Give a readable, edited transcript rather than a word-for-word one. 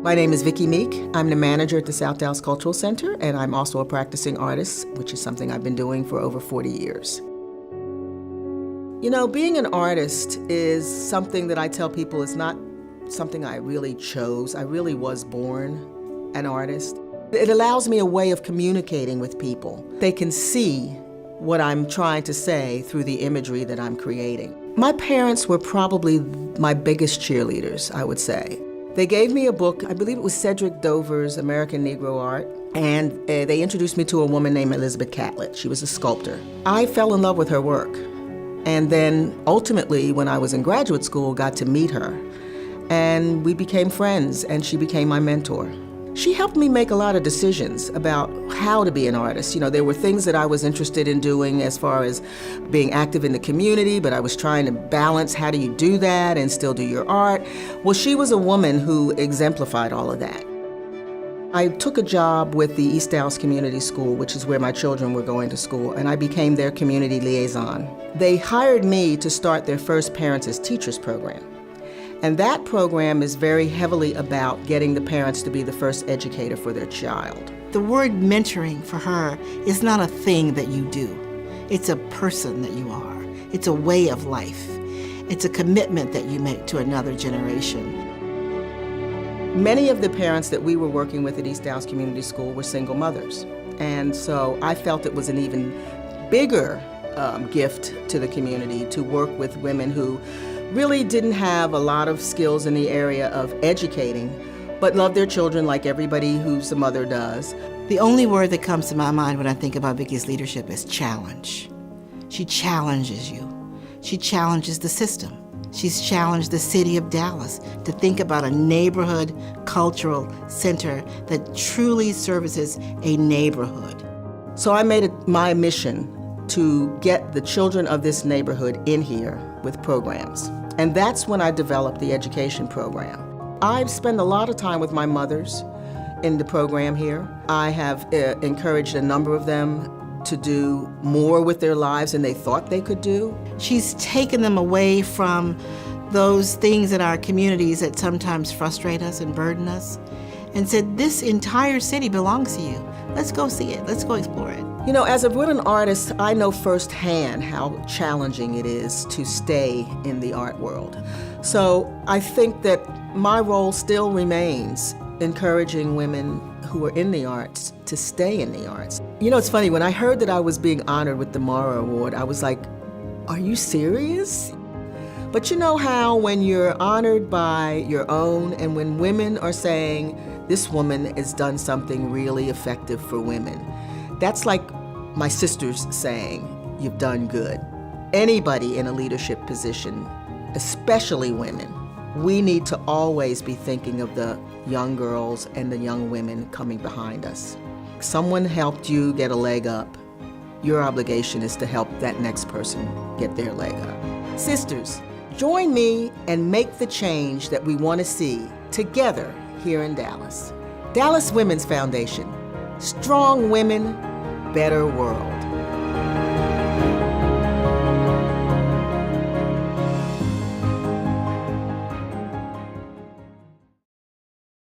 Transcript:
My name is Vikki Meek. I'm the manager at the South Dallas Cultural Center, and I'm also a practicing artist, which is something I've been doing for over 40 years. You know, being an artist is something that I tell people is not something I really chose. I really was born an artist. It allows me a way of communicating with people. They can see what I'm trying to say through the imagery that I'm creating. My parents were probably my biggest cheerleaders, I would say. They gave me a book, I believe it was Cedric Dover's American Negro Art, and they introduced me to a woman named Elizabeth Catlett. She was a sculptor. I fell in love with her work, and then ultimately, when I was in graduate school, got to meet her, and we became friends, and she became my mentor. She helped me make a lot of decisions about how to be an artist. You know, there were things that I was interested in doing as far as being active in the community, but I was trying to balance how do you do that and still do your art. Well, she was a woman who exemplified all of that. I took a job with the East Dallas Community School, which is where my children were going to school, and I became their community liaison. They hired me to start their first Parents as Teachers program. And that program is very heavily about getting the parents to be the first educator for their child. The word mentoring for her is not a thing that you do. It's a person that you are. It's a way of life. It's a commitment that you make to another generation. Many of the parents that we were working with at East Dallas Community School were single mothers. And so I felt it was an even bigger gift to the community to work with women who really didn't have a lot of skills in the area of educating, but loved their children like everybody who's a mother does. The only word that comes to my mind when I think about Vikki's leadership is challenge. She challenges you. She challenges the system. She's challenged the city of Dallas to think about a neighborhood cultural center that truly services a neighborhood. So I made it my mission to get the children of this neighborhood in here with programs. And that's when I developed the education program. I've spent a lot of time with my mothers in the program here. I have encouraged a number of them to do more with their lives than they thought they could do. She's taken them away from those things in our communities that sometimes frustrate us and burden us, and said, this entire city belongs to you. Let's go see it. Let's go explore it. You know, as a women artist, I know firsthand how challenging it is to stay in the art world. So I think that my role still remains encouraging women who are in the arts to stay in the arts. You know, it's funny, when I heard that I was being honored with the Mara Award, I was like, are you serious? But you know how when you're honored by your own, and when women are saying, this woman has done something really effective for women, that's like my sisters saying, you've done good. Anybody in a leadership position, especially women, we need to always be thinking of the young girls and the young women coming behind us. Someone helped you get a leg up. Your obligation is to help that next person get their leg up. Sisters, join me and make the change that we want to see together here in Dallas. Dallas Women's Foundation. Strong women, better world.